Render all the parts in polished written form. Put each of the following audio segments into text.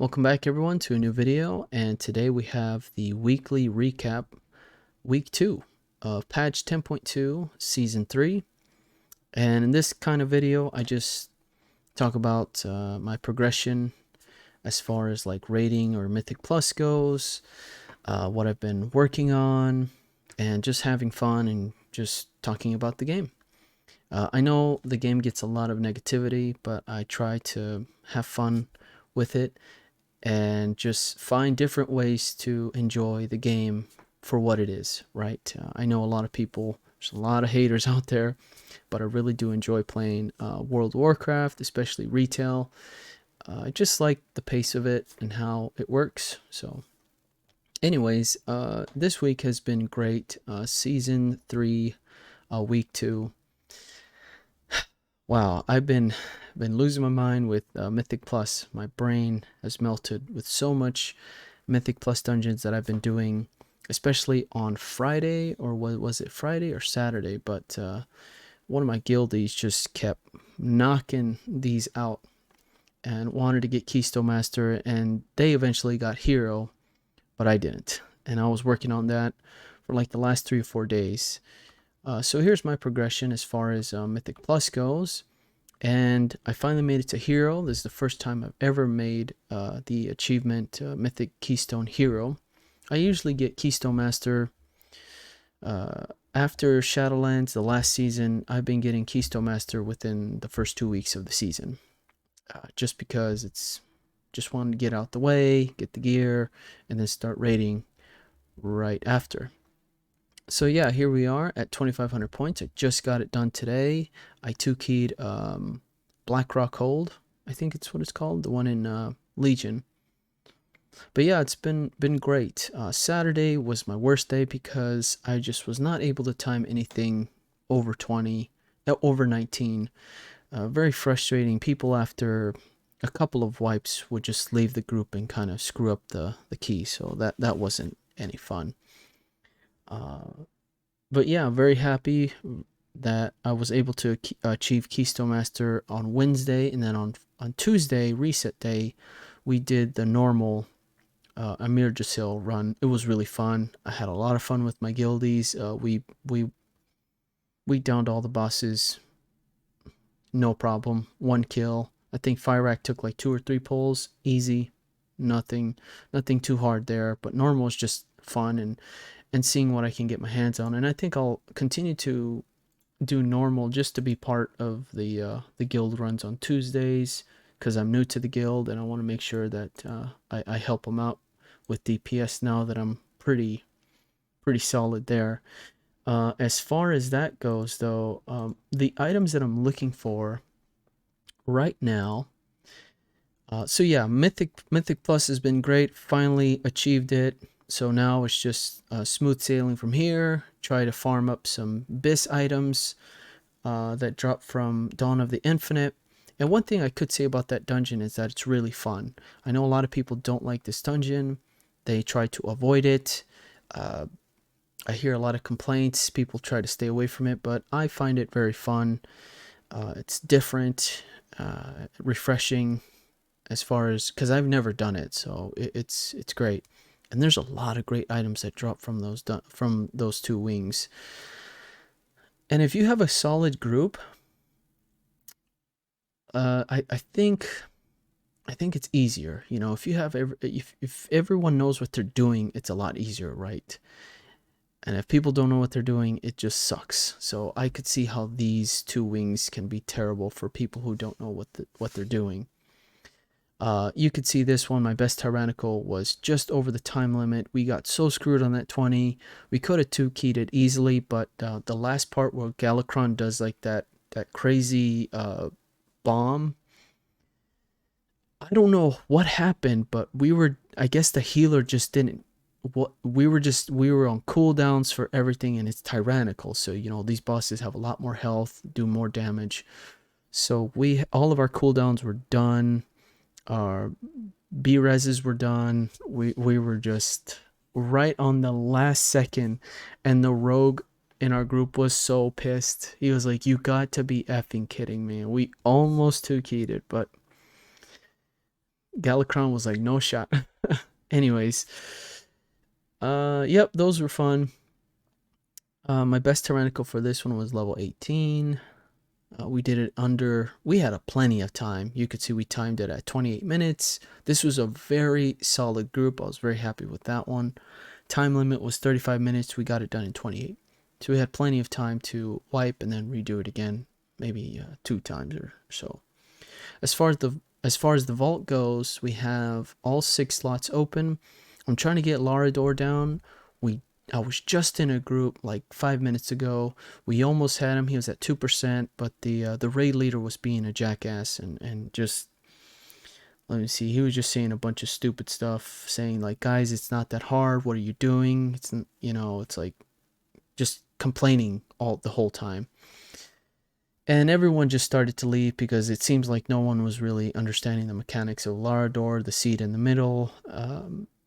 Welcome back everyone to a new video, and today we have the weekly recap, week 2 of patch 10.2 season 3. And in this kind of video I just talk about my progression as far as like rating or Mythic Plus goes, what I've been working on, and just having fun and just talking about the game. I know the game gets a lot of negativity, but I try to have fun with it and just find different ways to enjoy the game for what it is, right? I know a lot of people, there's a lot of haters out there, but I really do enjoy playing World of Warcraft, especially retail. I just like the pace of it and how it works. So anyways, this week has been great. Season 3, week 2. Wow, I've been losing my mind with Mythic Plus. My brain has melted with so much Mythic Plus dungeons that I've been doing, especially on Friday, or was it Friday or Saturday? But one of my guildies just kept knocking these out and wanted to get Keystone Master, and they eventually got Hero, but I didn't. And I was working on that for like the last 3 or 4 days. So here's my progression as far as Mythic Plus goes. And I finally made it to Hero. This is the first time I've ever made the achievement Mythic Keystone Hero. I usually get Keystone Master after Shadowlands, the last season. I've been getting Keystone Master within the first 2 weeks of the season. Just because it's just wanted to get out the way, get the gear, and then start raiding right after. So yeah, here we are at 2,500 points. I just got it done today. I 2-keyed Blackrock Hold. I think it's what it's called, the one in Legion. But yeah, it's been great. Saturday was my worst day because I just was not able to time anything over 20, over 19. Very frustrating. People after a couple of wipes would just leave the group and kind of screw up the key. So that wasn't any fun. But yeah, I'm very happy that I was able to achieve Keystone Master on Wednesday, and then on Tuesday, reset day, we did the normal Amir Jasil run. It was really fun. I had a lot of fun with my guildies. We downed all the bosses, no problem. 1 kill. I think Fireack took like 2 or 3 pulls, easy. Nothing too hard there. But normal is just fun and seeing what I can get my hands on. And I think I'll continue to do normal just to be part of the guild runs on Tuesdays, because I'm new to the guild and I want to make sure that I help them out with DPS now that I'm pretty solid there. As far as that goes, though, the items that I'm looking for right now. So yeah, Mythic Plus has been great. Finally achieved it. So now it's just smooth sailing from here. Try to farm up some BIS items that drop from Dawn of the Infinite. And one thing I could say about that dungeon is that it's really fun. I know a lot of people don't like this dungeon. They try to avoid it. I hear a lot of complaints. People try to stay away from it, but I find it very fun. It's different, refreshing, as far as, because I've never done it, so it's great. And there's a lot of great items that drop from those 2 wings. And if you have a solid group, I think it's easier. You know, if you have if everyone knows what they're doing, it's a lot easier, right? And if people don't know what they're doing, it just sucks. So I could see how these 2 wings can be terrible for people who don't know what they're doing. You could see this one, my best Tyrannical was just over the time limit. We got so screwed on that 20. We could have 2-keyed it easily, but the last part where Galakron does like that crazy bomb, I don't know what happened, but I guess the healer just didn't. We were on cooldowns for everything, and it's Tyrannical, so you know these bosses have a lot more health, do more damage. So all of our cooldowns were done. Our B-reses were done. We were just right on the last second, and the rogue in our group was so pissed. He was like, "You got to be effing kidding me." We almost 2-keyed it, but Galacron was like, no shot. Anyways, yep, those were fun. My best tyrannical for this one was level 18. We did it under, we had a plenty of time. You could see we timed it at 28 minutes. This was a very solid group. I was very happy with that one. Time limit was 35 minutes. We got it done in 28. So we had plenty of time to wipe and then redo it again, maybe 2 times or so. As far as the vault goes, we have all 6 slots open. I'm trying to get Larador down. I was just in a group like 5 minutes ago. We almost had him. He was at 2%, but the raid leader was being a jackass and just, let me see. He was just saying a bunch of stupid stuff, saying like, guys, it's not that hard. What are you doing? It's, you know, it's like just complaining the whole time. And everyone just started to leave because it seems like no one was really understanding the mechanics of Larador, the seed in the middle,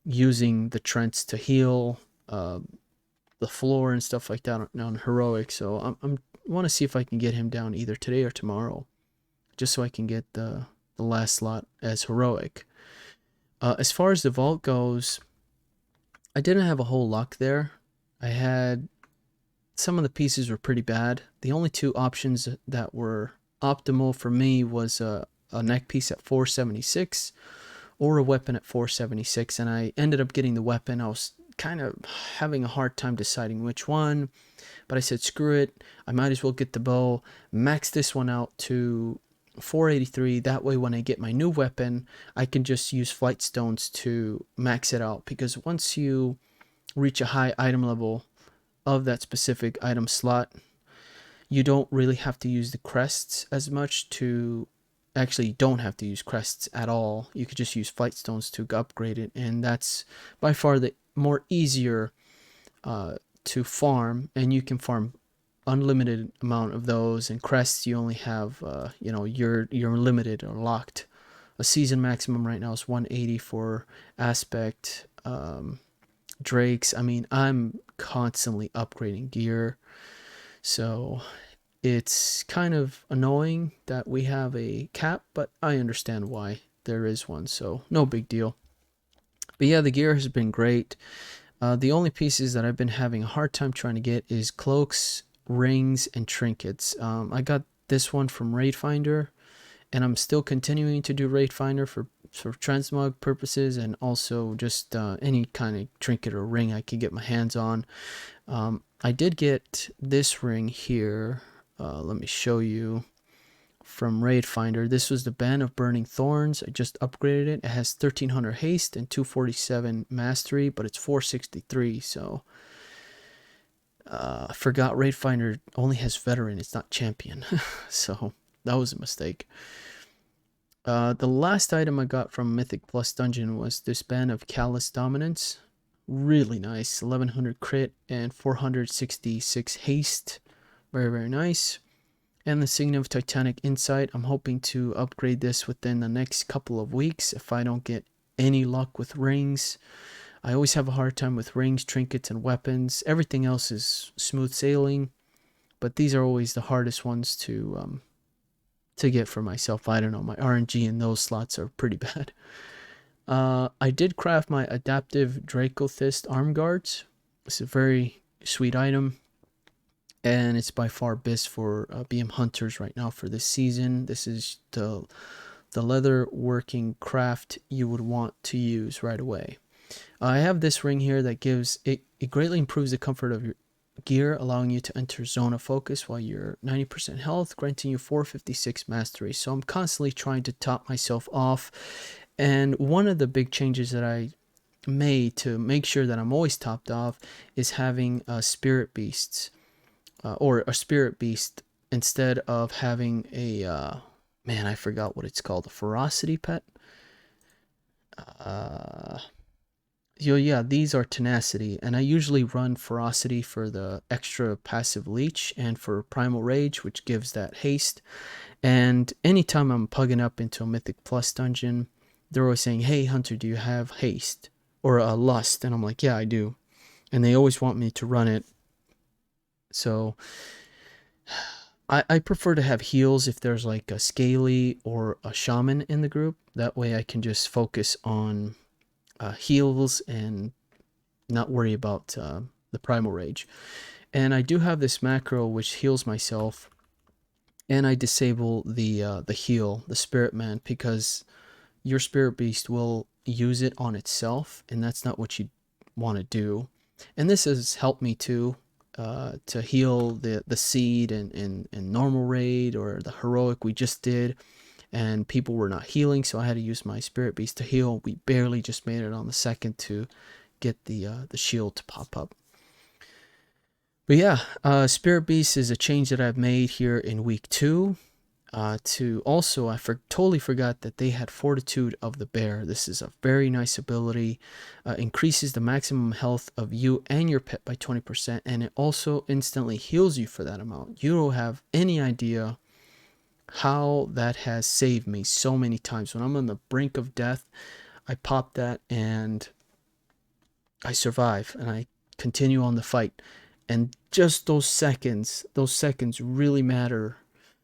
using the Trents to heal, the floor and stuff like that on heroic. So I want to see if I can get him down either today or tomorrow, just so I can get the last slot as heroic. As far as the vault goes, I didn't have a whole luck there. I had some of the pieces were pretty bad. The only 2 options that were optimal for me was a neck piece at 476 or a weapon at 476, and I ended up getting the weapon. I was kind of having a hard time deciding which one, but I said screw it, I might as well get the bow, max this one out to 483. That way when I get my new weapon, I can just use flight stones to max it out, because once you reach a high item level of that specific item slot, you don't really have to use the crests as much to, actually you don't have to use crests at all. You could just use flight stones to upgrade it, and that's by far the more easier to farm, and you can farm unlimited amount of those. And crests, you only have you know, you're limited or locked. A season maximum right now is 180 for aspect. Drakes, I mean, I'm constantly upgrading gear, so it's kind of annoying that we have a cap, but I understand why there is one, so no big deal. But yeah, the gear has been great. The only pieces that I've been having a hard time trying to get is cloaks, rings, and trinkets. I got this one from Raid Finder, and I'm still continuing to do Raid Finder for transmog purposes, and also just any kind of trinket or ring I could get my hands on. I did get this ring here. Let me show you. From Raid Finder. This was the Band of Burning Thorns. I just upgraded it. It has 1300 haste and 247 mastery, but it's 463. So I forgot Raid Finder only has veteran. It's not champion. So that was a mistake. The last item I got from Mythic Plus Dungeon was this Band of Callous Dominance. Really nice. 1100 crit and 466 haste. Very, very nice. And the Sign of Titanic Insight. I'm hoping to upgrade this within the next couple of weeks if I don't get any luck with rings. I always have a hard time with rings, trinkets, and weapons. Everything else is smooth sailing, but these are always the hardest ones to get for myself. I don't know, my RNG in those slots are pretty bad. I did craft my Adaptive Dracothist Arm Guards. It's a very sweet item, and it's by far best for BM hunters right now for this season. This is the leather working craft you would want to use right away. I have this ring here that gives it greatly improves the comfort of your gear, allowing you to enter zone of focus while you're 90% health, granting you 456 mastery. So I'm constantly trying to top myself off, and one of the big changes that I made to make sure that I'm always topped off is having spirit beasts. Or a spirit beast instead of having a man, I forgot what it's called, a ferocity pet. Yeah, these are tenacity, and I usually run ferocity for the extra passive leech and for primal rage, which gives that haste. And anytime I'm pugging up into a Mythic Plus dungeon, they're always saying, hey hunter, do you have haste or a lust? And I'm like, yeah, I do. And they always want me to run it. So I prefer to have heals if there's like a scaly or a shaman in the group. That way I can just focus on heals and not worry about the primal rage. And I do have this macro which heals myself, and I disable the heal, the spirit man, because your spirit beast will use it on itself, and that's not what you want to do. And this has helped me too, to heal the seed and normal raid or the heroic we just did, and people were not healing, so I had to use my spirit beast to heal. We barely just made it on the second to get the shield to pop up. But yeah, spirit beast is a change that I've made here in week 2. To also, totally forgot that they had Fortitude of the Bear. This is a very nice ability. Increases the maximum health of you and your pet by 20%, and it also instantly heals you for that amount. You don't have any idea how that has saved me so many times. When I'm on the brink of death, I pop that and I survive, and I continue on the fight. And just those seconds really matter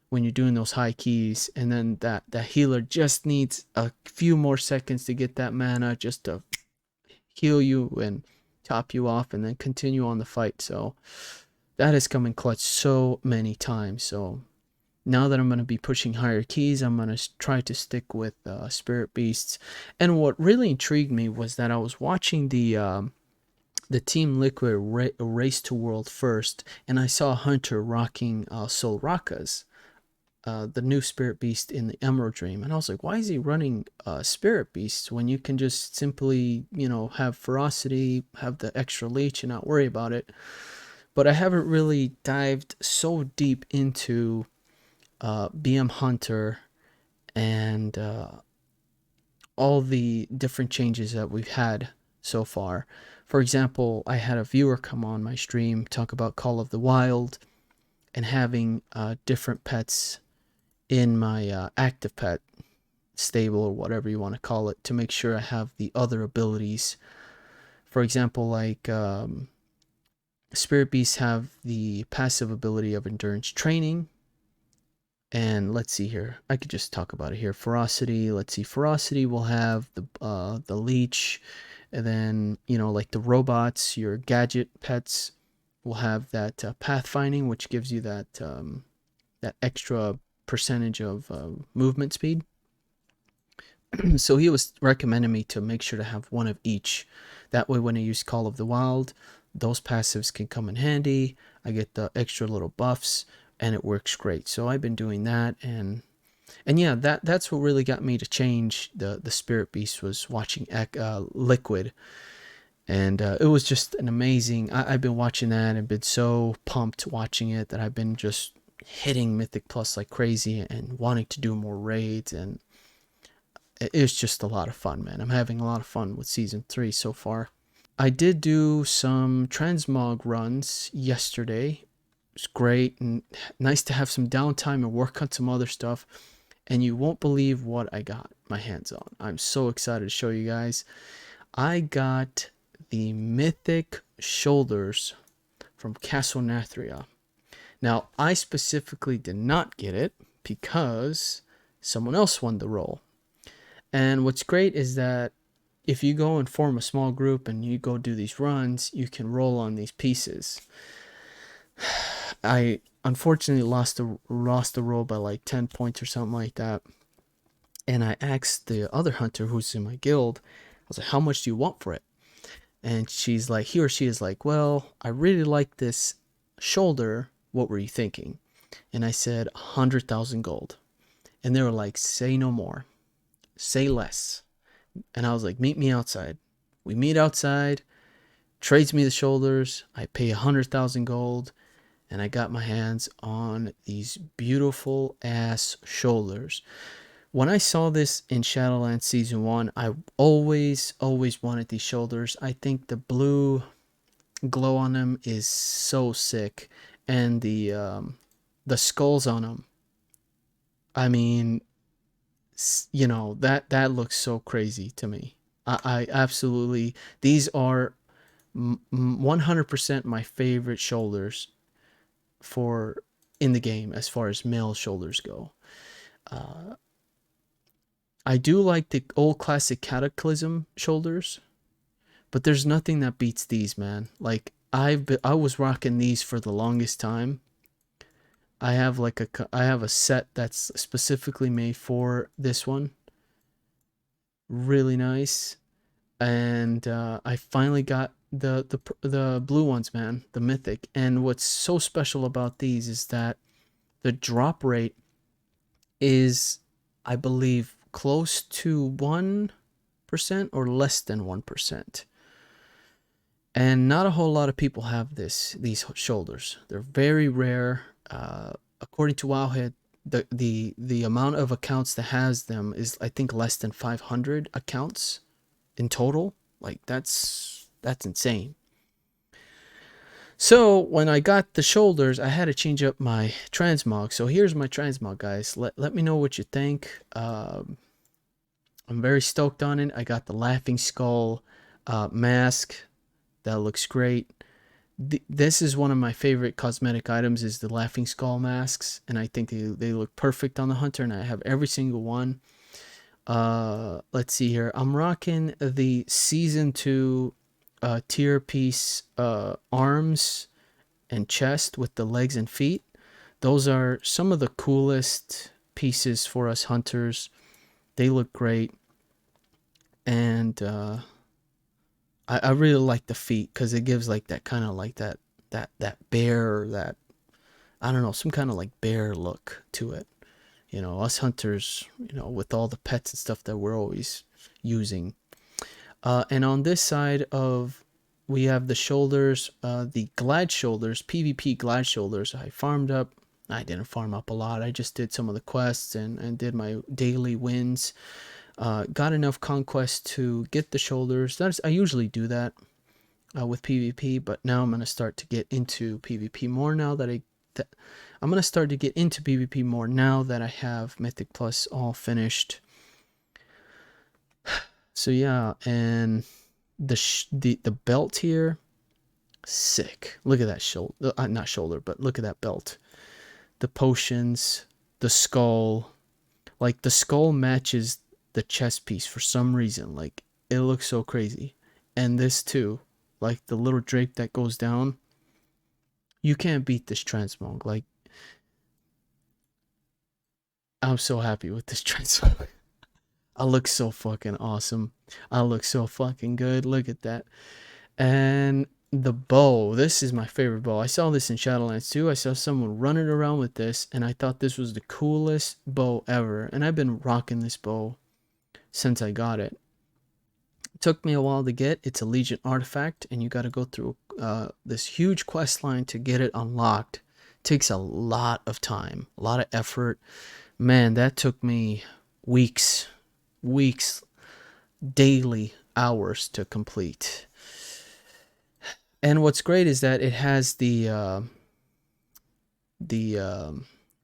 when you're doing those high keys. And then that healer just needs a few more seconds to get that mana just to heal you and top you off and then continue on the fight. So that has come in clutch so many times. So now that I'm going to be pushing higher keys, I'm going to try to stick with spirit beasts. And what really intrigued me was that I was watching the Team Liquid race to world first, and I saw Hunter rocking Soul Rakas, the new Spirit Beast in the Emerald Dream, and I was like, why is he running Spirit Beasts when you can just simply, have Ferocity, have the extra leech, and not worry about it? But I haven't really dived so deep into BM Hunter and all the different changes that we've had so far. For example, I had a viewer come on my stream talk about Call of the Wild and having different pets in my active pet stable, or whatever you want to call it, to make sure I have the other abilities. For example, like Spirit Beasts have the passive ability of Endurance Training. And let's see here. I could just talk about it here. Ferocity. Let's see. Ferocity will have the leech, and then like the robots, your gadget pets will have that pathfinding, which gives you that extra percentage of movement speed. So he was recommending me to make sure to have one of each. That way, when I use Call of the Wild, those passives can come in handy. I get the extra little buffs, and it works great. So I've been doing that, and yeah, that's what really got me to change the Spirit Beast, was watching Liquid, and it was just an amazing. I've been watching that and been so pumped watching it that I've been just hitting Mythic Plus like crazy and wanting to do more raids, and it's just a lot of fun, man. I'm having a lot of fun with Season 3 so far. I did do some Transmog runs yesterday. It's great and nice to have some downtime and work on some other stuff. And you won't believe what I got my hands on. I'm so excited to show you guys. I got the Mythic shoulders from Castle Nathria. Now, I specifically did not get it because someone else won the role. And what's great is that if you go and form a small group and you go do these runs, you can roll on these pieces. I unfortunately lost the roll by like 10 points or something like that. And I asked the other hunter who's in my guild, I was like, how much do you want for it? And she's like, he or she is like, well, I really like this shoulder. What were you thinking? And I said 100,000 gold. And they were like, say no more. Say less. And I was like, meet me outside. We meet outside, trades me the shoulders. I pay 100,000 gold, and I got my hands on these beautiful ass shoulders. When I saw this in Shadowlands Season 1, I always wanted these shoulders. I think the blue glow on them is so sick, and the skulls on them, I mean, that looks so crazy to me. I absolutely, these are 100% my favorite shoulders for in the game as far as male shoulders go. I do like the old classic Cataclysm shoulders, but there's nothing that beats these, man. Like I was rocking these for the longest time. I have a set that's specifically made for this one. Really nice. And I finally got the blue ones, man, the Mythic. And what's so special about these is that the drop rate is, I believe, close to 1% or less than 1%. And not a whole lot of people have these shoulders. They're very rare. According to Wowhead, the amount of accounts that has them is, I think, less than 500 accounts in total. Like that's insane. So when I got the shoulders, I had to change up my transmog. So here's my transmog, guys. Let me know what you think. I'm very stoked on it. I got the laughing skull mask. That looks great. This is one of my favorite cosmetic items, is the laughing skull masks, and I think they look perfect on the hunter, and I have every single one. Let's see here. I'm rocking the season 2 tier piece arms and chest with the legs and feet. Those are some of the coolest pieces for us hunters. They look great. And I really like the feet because it gives like that kind of like that bear, that, I don't know, some kind of like bear look to it. You know, us hunters, you know, with all the pets and stuff that we're always using. And on this side of, we have the shoulders, the glad shoulders, PvP glad shoulders. I farmed up. I didn't farm up a lot. I just did some of the quests and did my daily wins. Got enough conquest to get the shoulders. I usually do that with PvP, but now I'm gonna start to get into PvP more now that I'm gonna start to get into PvP more now that I have Mythic Plus all finished. So yeah, and the belt here, sick. Look at that shoulder, not shoulder, but look at that belt. The potions, the skull, like the skull matches the chest piece for some reason. Like it looks so crazy. And this too, like the little drape that goes down. You can't beat this transmog. Like, I'm so happy with this transmog. I look so fucking awesome. I look so fucking good. Look at that. And the bow. This is my favorite bow. I saw this in Shadowlands too. I saw someone running around with this, and I thought this was the coolest bow ever. And I've been rocking this bow since I got it. It took me a while to get. It's a Legion artifact, and you got to go through this huge quest line to get it unlocked. It takes a lot of time, a lot of effort. Man, that took me weeks, daily hours to complete. And what's great is that it has the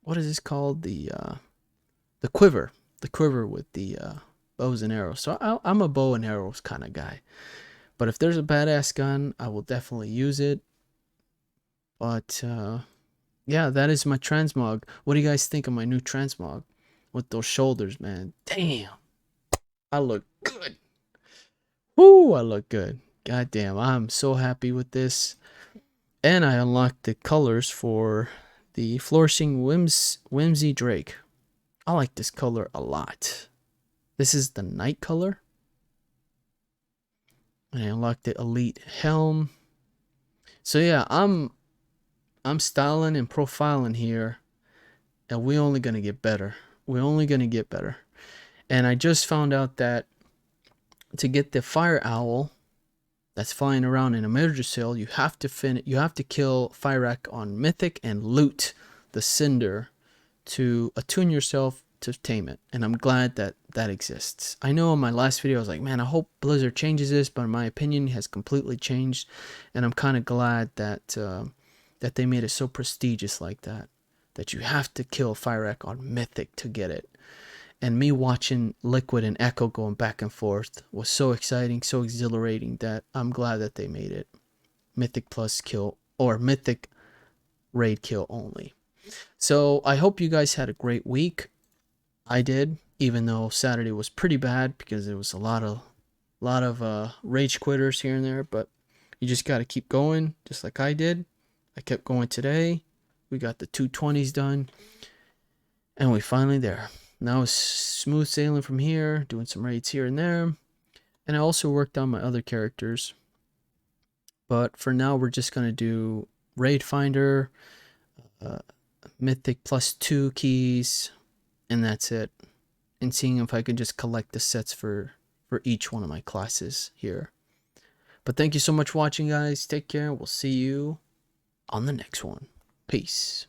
what is this called, the quiver with the bows and arrows. So I'm a bow and arrows kind of guy, but if there's a badass gun, I will definitely use it. But yeah, that is my transmog. What do you guys think of my new transmog with those shoulders, man? Damn, I look good. Woo, I look good. God damn, I'm so happy with this. And I unlocked the colors for the Flourishing Whimsy Drake. I like this color a lot. This is the night color. And I unlocked the Elite Helm. So yeah, I'm styling and profiling here, and we're only gonna get better. We're only gonna get better. And I just found out that to get the Fire Owl that's flying around in a Madrasil, you have to kill Fyrak on Mythic and loot the Cinder to attune yourself to tame it. And I'm glad that that exists. I know in my last video I was like, man, I hope Blizzard changes this, but my opinion has completely changed, and I'm kind of glad that that they made it so prestigious like that, that you have to kill Fyrak on Mythic to get it. And me watching Liquid and Echo going back and forth was so exciting, so exhilarating, that I'm glad that they made it Mythic Plus kill, or Mythic raid kill only. So I hope you guys had a great week. I did, even though Saturday was pretty bad because there was a lot of rage quitters here and there, but you just got to keep going just like I did. I kept going today. We got the 220s done and we finally there. Now it's smooth sailing from here, doing some raids here and there. And I also worked on my other characters. But for now we're just going to do raid finder, mythic +2 keys, and that's it. And seeing if I could just collect the sets for each one of my classes here. But thank you so much for watching, guys. Take care. We'll see you on the next one. Peace.